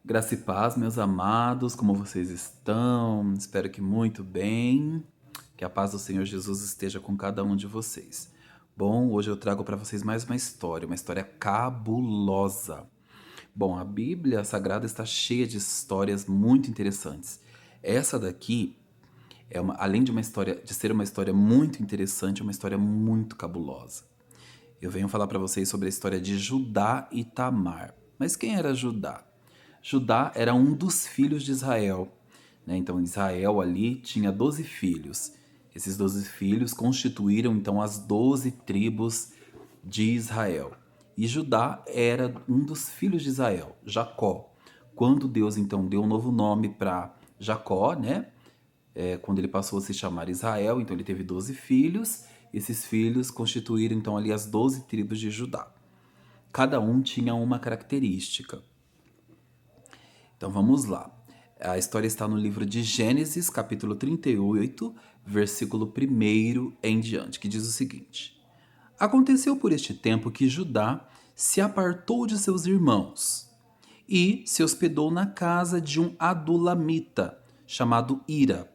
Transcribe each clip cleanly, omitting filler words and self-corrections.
Graça e paz, meus amados, como vocês estão? Espero que muito bem. Que a paz do Senhor Jesus esteja com cada um de vocês. Bom, hoje eu trago para vocês mais uma história cabulosa. Bom, a Bíblia Sagrada está cheia de histórias muito interessantes. Essa daqui além de uma história, de ser uma história muito interessante, é uma história muito cabulosa. Eu venho falar para vocês sobre a história de Judá e Tamar. Mas quem era Judá? Judá era um dos filhos de Israel, né? Então Israel ali tinha 12 filhos. Esses 12 filhos constituíram então as 12 tribos de Israel. E Judá era um dos filhos de Israel, Jacó. Quando Deus então deu um novo nome para Jacó, né? Quando ele passou a se chamar Israel, então ele teve 12 filhos. Esses filhos constituíram então ali as 12 tribos de Judá. Cada um tinha uma característica. Então vamos lá. A história está no livro de Gênesis, capítulo 38, versículo 1 em diante, que diz o seguinte: Aconteceu por este tempo que Judá se apartou de seus irmãos e se hospedou na casa de um adulamita, chamado Ira.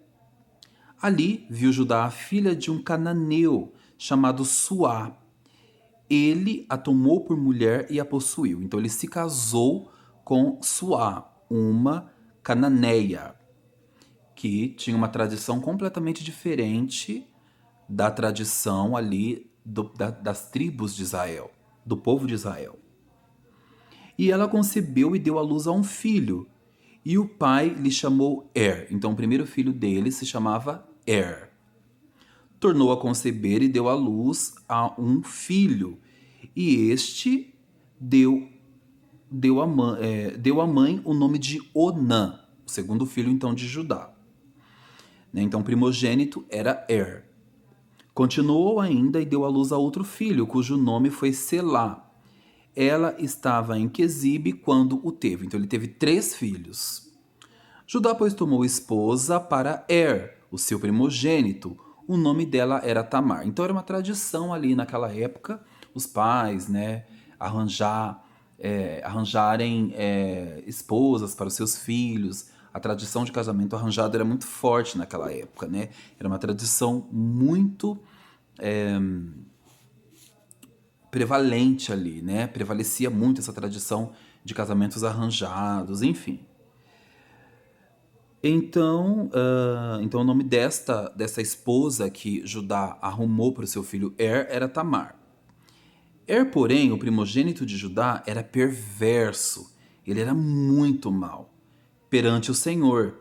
Ali viu Judá a filha de um cananeu, chamado Suá. Ele a tomou por mulher e a possuiu. Então ele se casou com Suá, uma cananeia, que tinha uma tradição completamente diferente da tradição ali das tribos de Israel, do povo de Israel. E ela concebeu e deu à luz a um filho. E o pai lhe chamou Er. Então o primeiro filho dele se chamava Er. Tornou a conceber e deu à luz a um filho. E este deu à mãe o nome de Onã, o segundo filho então de Judá. Né? Então o primogênito era Er. Continuou ainda e deu à luz a outro filho, cujo nome foi Selá. Ela estava em Quezibe quando o teve. Então ele teve 3 filhos. Judá, pois, tomou esposa para Er, o seu primogênito. O nome dela era Tamar. Então era uma tradição ali naquela época, os pais, né, arranjarem esposas para os seus filhos. A tradição de casamento arranjado era muito forte naquela época, né? Era uma tradição muito prevalente ali, né? Prevalecia muito essa tradição de casamentos arranjados, enfim. Então o nome dessa esposa que Judá arrumou para o seu filho Er era Tamar. Er, porém, o primogênito de Judá, era perverso. Ele era muito mau perante o Senhor,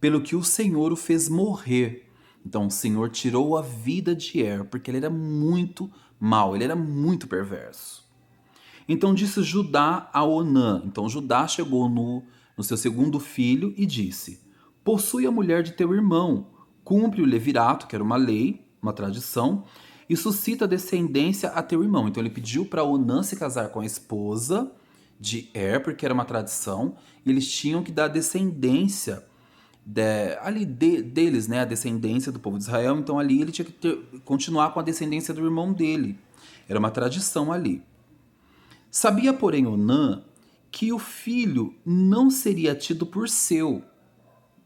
pelo que o Senhor o fez morrer. Então o Senhor tirou a vida de Er, porque ele era muito mau, ele era muito perverso. Então disse Judá a Onã. Então Judá chegou no seu segundo filho e disse: Possui a mulher de teu irmão, cumpre o levirato, que era uma lei, uma tradição, e suscita descendência a teu irmão. Então ele pediu para Onã se casar com a esposa de Er, porque era uma tradição, e eles tinham que dar descendência deles, né, a descendência do povo de Israel. Então ali ele tinha que continuar com a descendência do irmão dele. Era uma tradição ali. Sabia, porém, Onã que o filho não seria tido por seu.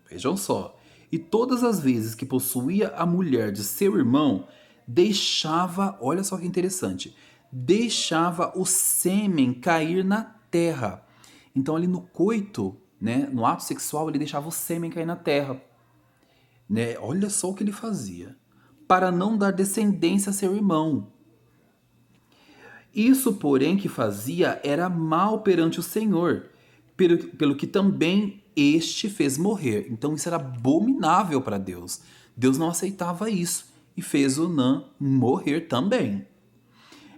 Vejam só. E todas as vezes que possuía a mulher de seu irmão, deixava, olha só que interessante, deixava o sêmen cair na terra. Então ali no coito, né, no ato sexual, ele deixava o sêmen cair na terra. Né? Olha só o que ele fazia. Para não dar descendência a seu irmão. Isso, porém, que fazia era mal perante o Senhor, pelo que também este fez morrer. Então isso era abominável para Deus. Deus não aceitava isso e fez Onã morrer também.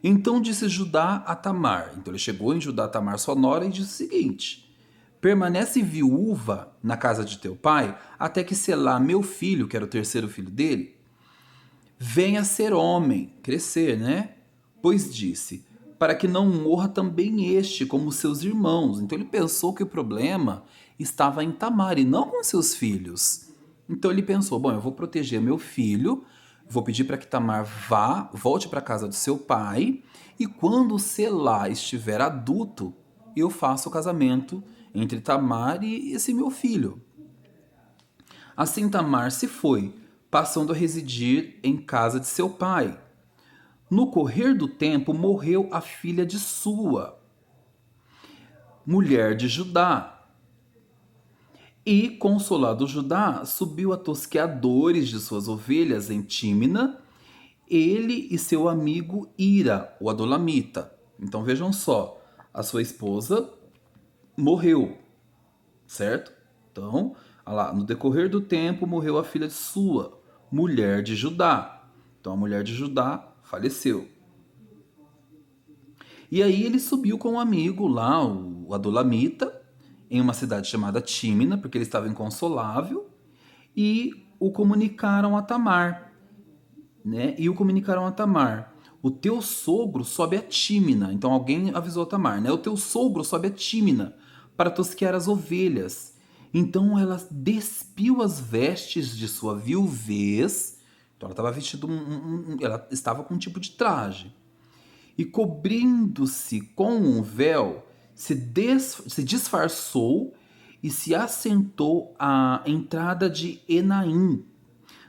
Então disse Judá a Tamar. Então ele chegou em Judá a Tamar, sua nora, e disse o seguinte: Permanece viúva na casa de teu pai, até que Selá, meu filho, que era o terceiro filho dele, venha ser homem, crescer, né? Pois disse, para que não morra também este, como seus irmãos. Então ele pensou que o problema estava em Tamar e não com seus filhos. Então ele pensou, bom, eu vou proteger meu filho, vou pedir para que Tamar volte para a casa do seu pai, e quando Selá estiver adulto, eu faço o casamento entre Tamar e esse meu filho. Assim Tamar se foi, passando a residir em casa de seu pai. No correr do tempo morreu a filha de Sua, mulher de Judá. E, consolado Judá, subiu a tosqueadores de suas ovelhas em Tímina, ele e seu amigo Ira, o Adolamita. Então vejam só, a sua esposa morreu, certo? Então, olha lá, no decorrer do tempo morreu a filha de Sua, mulher de Judá. Então a mulher de Judá faleceu. E aí ele subiu com um amigo lá, o Adolamita, em uma cidade chamada Tímina, porque ele estava inconsolável, e o comunicaram a Tamar, né? E o comunicaram a Tamar: o teu sogro sobe a Tímina. Então alguém avisou a Tamar, né? O teu sogro sobe a Tímina para tosquear as ovelhas. Então ela despiu as vestes de sua viuvez. Então ela estava vestida ela estava com um tipo de traje. E cobrindo-se com um véu, se disfarçou e se assentou à entrada de Enaim,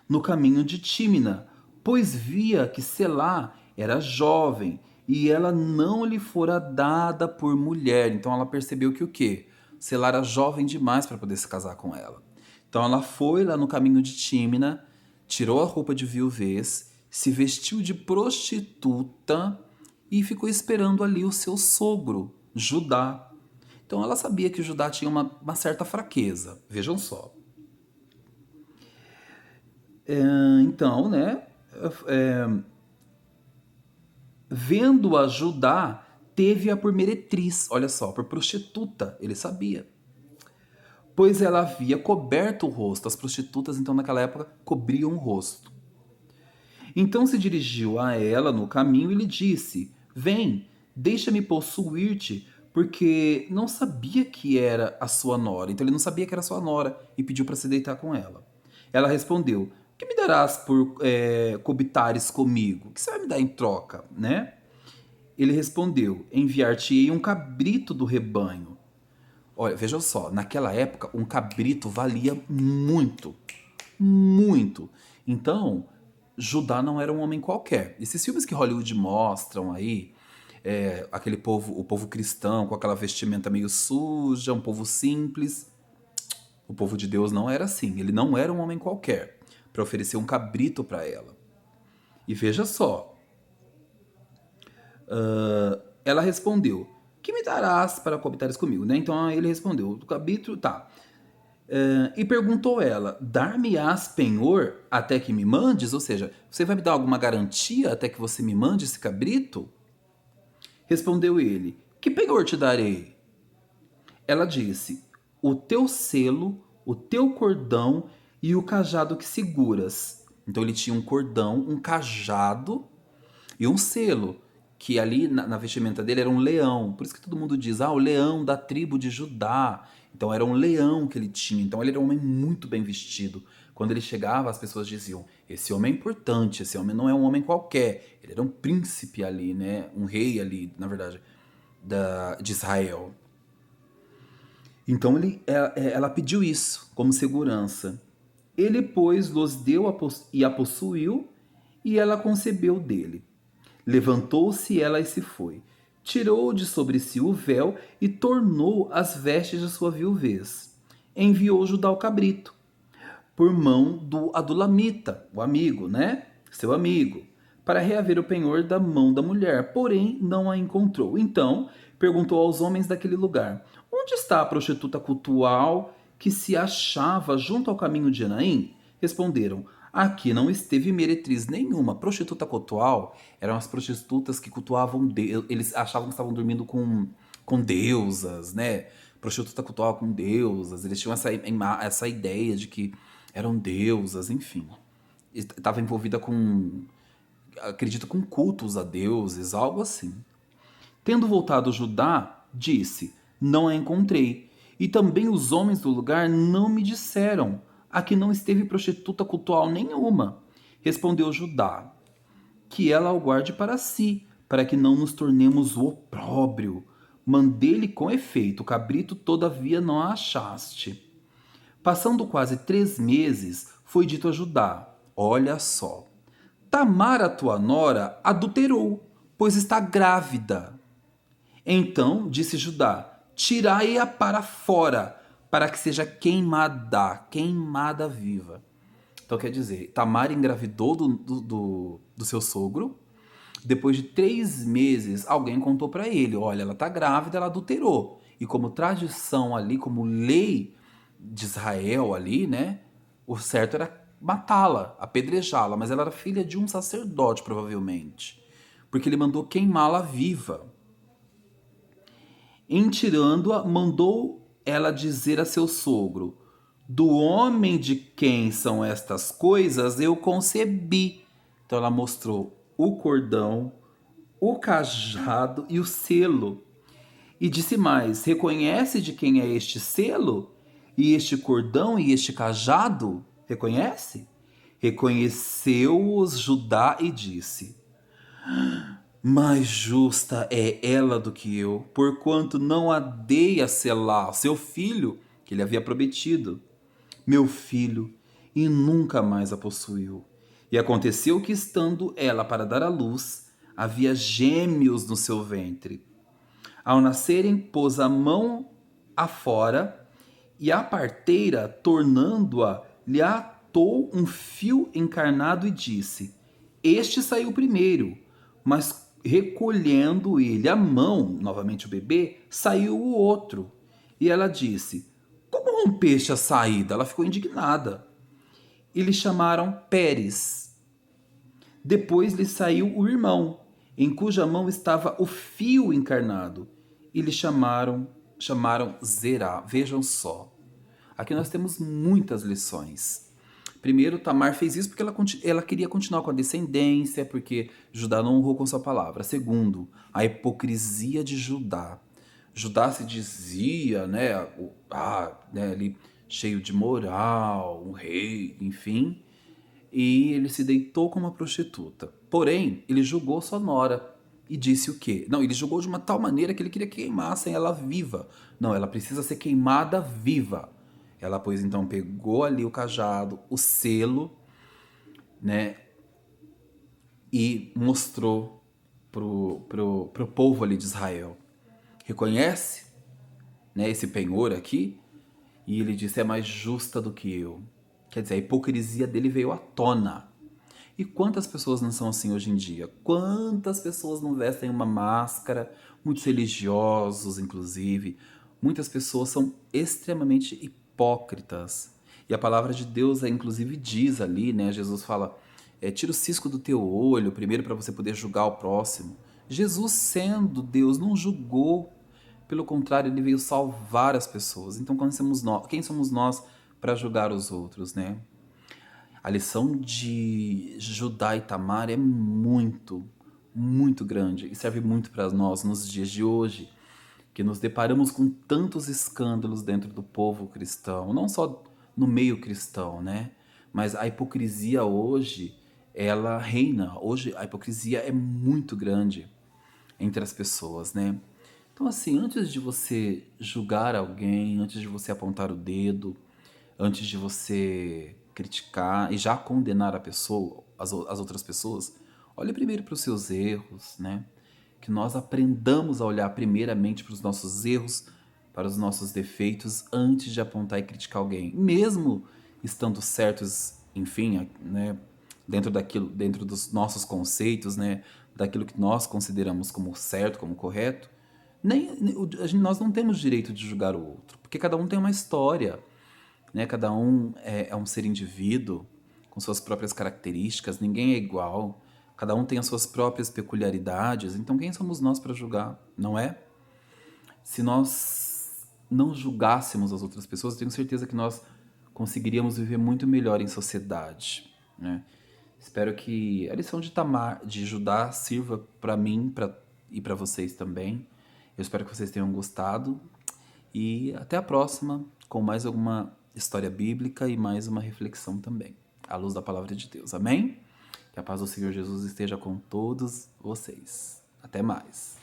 no caminho de Tímina, pois via que Selá era jovem e ela não lhe fora dada por mulher. Então ela percebeu que o quê? Selá era jovem demais para poder se casar com ela. Então ela foi lá no caminho de Tímina, tirou a roupa de viuvez, se vestiu de prostituta e ficou esperando ali o seu sogro, Judá. Então ela sabia que Judá tinha uma certa fraqueza. Vejam só. Então, né? Vendo-a Judá, teve-a por meretriz. Olha só, por prostituta. Ele sabia. Pois ela havia coberto o rosto. As prostitutas, então, naquela época, cobriam o rosto. Então se dirigiu a ela no caminho e lhe disse: vem, deixa-me possuir-te, porque não sabia que era a sua nora. Então ele não sabia que era a sua nora e pediu para se deitar com ela. Ela respondeu: que me darás por cobitares comigo? O que você vai me dar em troca, né? Ele respondeu: enviar-te-ei um cabrito do rebanho. Olha, veja só, naquela época um cabrito valia muito, muito. Então, Judá não era um homem qualquer. Esses filmes que Hollywood mostram aí, aquele povo, o povo cristão com aquela vestimenta meio suja, um povo simples. O povo de Deus não era assim. Ele não era um homem qualquer para oferecer um cabrito para ela. E veja só, ela respondeu: que me darás para cobitares comigo? Né? Então ele respondeu: o cabrito, tá. E perguntou ela: dar-me-ás penhor até que me mandes? Ou seja, você vai me dar alguma garantia até que você me mande esse cabrito? Respondeu ele: que penhor te darei? Ela disse: o teu selo, o teu cordão e o cajado que seguras. Então ele tinha um cordão, um cajado e um selo, que ali na vestimenta dele era um leão. Por isso que todo mundo diz: o leão da tribo de Judá. Então era um leão que ele tinha. Então ele era um homem muito bem vestido. Quando ele chegava, as pessoas diziam: esse homem é importante, esse homem não é um homem qualquer. Ele era um príncipe ali, né? Um rei ali, na verdade, de Israel. Então ela pediu isso como segurança. Ele, pois, los deu e a possuiu, e ela concebeu dele. Levantou-se ela e se foi. Tirou de sobre si o véu e tornou as vestes de sua viuvez. Enviou Judá o cabrito, por mão do Adulamita, o amigo, né? Seu amigo, para reaver o penhor da mão da mulher, porém não a encontrou. Então perguntou aos homens daquele lugar: onde está a prostituta cultual que se achava junto ao caminho de Enaim? Responderam: aqui não esteve meretriz nenhuma. Prostituta cultual eram as prostitutas que cultuavam Deus. Eles achavam que estavam dormindo com deusas, né? Prostituta cultual com deusas. Eles tinham essa ideia de que eram deusas, enfim. Estava envolvida com, acredito, com cultos a deuses, algo assim. Tendo voltado Judá, disse: não a encontrei. E também os homens do lugar não me disseram: aqui não esteve prostituta cultual nenhuma. Respondeu Judá: que ela o guarde para si, para que não nos tornemos o opróbrio. Mandei-lhe com efeito, o cabrito todavia não a achaste. Passando quase 3 meses, foi dito a Judá: olha só, Tamar, a tua nora, adulterou, pois está grávida. Então disse Judá: tirai-a para fora, para que seja queimada viva. Então quer dizer, Tamar engravidou do seu sogro. Depois de 3 meses, alguém contou para ele: olha, ela está grávida, ela adulterou. E como tradição ali, como lei de Israel ali, né? O certo era matá-la, apedrejá-la, mas ela era filha de um sacerdote, provavelmente. Porque ele mandou queimá-la viva. Em tirando-a, mandou ela dizer a seu sogro: do homem de quem são estas coisas eu concebi. Então ela mostrou o cordão, o cajado e o selo. E disse mais: reconhece de quem é este selo? E este cordão e este cajado? Reconhece? Reconheceu-os Judá e disse: mais justa é ela do que eu, porquanto não a dei a Selá, seu filho, que ele havia prometido, meu filho, e nunca mais a possuiu. E aconteceu que, estando ela para dar à luz, havia gêmeos no seu ventre. Ao nascerem, pôs a mão afora, e a parteira, tornando-a, lhe atou um fio encarnado e disse: este saiu primeiro, mas recolhendo ele a mão, novamente o bebê, saiu o outro. E ela disse: como rompeste a saída? Ela ficou indignada. E lhe chamaram Pérez. Depois lhe saiu o irmão, em cuja mão estava o fio encarnado, e lhe chamaram Zerá. Vejam só. Aqui nós temos muitas lições. Primeiro, Tamar fez isso porque ela queria continuar com a descendência, porque Judá não honrou com sua palavra. Segundo, a hipocrisia de Judá. Judá se dizia, né, ali, cheio de moral, um rei, enfim, e ele se deitou com uma prostituta. Porém, ele julgou sua nora e disse o quê? Não, ele julgou de uma tal maneira que ele queria que queimassem ela viva. Não, ela precisa ser queimada viva. Ela, pois, então pegou ali o cajado, o selo, né, e mostrou pro povo ali de Israel. Reconhece, né, esse penhor aqui? E ele disse: é mais justa do que eu. Quer dizer, a hipocrisia dele veio à tona. E quantas pessoas não são assim hoje em dia? Quantas pessoas não vestem uma máscara? Muitos religiosos, inclusive. Muitas pessoas são extremamente hipócritas. E a palavra de Deus, inclusive, diz ali, né? Jesus fala: tira o cisco do teu olho, primeiro para você poder julgar o próximo. Jesus, sendo Deus, não julgou. Pelo contrário, ele veio salvar as pessoas. Então, quem somos nós para julgar os outros, né? A lição de Judá e Tamar é muito, muito grande e serve muito para nós nos dias de hoje, que nos deparamos com tantos escândalos dentro do povo cristão, não só no meio cristão, né? Mas a hipocrisia hoje, ela reina. Hoje a hipocrisia é muito grande entre as pessoas, né? Então, assim, antes de você julgar alguém, antes de você apontar o dedo, antes de você criticar e já condenar a pessoa, as outras pessoas, olhe primeiro para os seus erros, né? Que nós aprendamos a olhar primeiramente para os nossos erros, para os nossos defeitos, antes de apontar e criticar alguém. Mesmo estando certos, enfim, né? Dentro dos nossos conceitos, né? Daquilo que nós consideramos como certo, como correto, nós não temos direito de julgar o outro, porque cada um tem uma história, né? Cada um é um ser indivíduo com suas próprias características, ninguém é igual, cada um tem as suas próprias peculiaridades, então quem somos nós para julgar, não é? Se nós não julgássemos as outras pessoas, eu tenho certeza que nós conseguiríamos viver muito melhor em sociedade, né? Espero que a lição de Judá sirva para mim e para vocês também. Eu espero que vocês tenham gostado e até a próxima com mais alguma história bíblica e mais uma reflexão também, à luz da palavra de Deus. Amém? Que a paz do Senhor Jesus esteja com todos vocês. Até mais.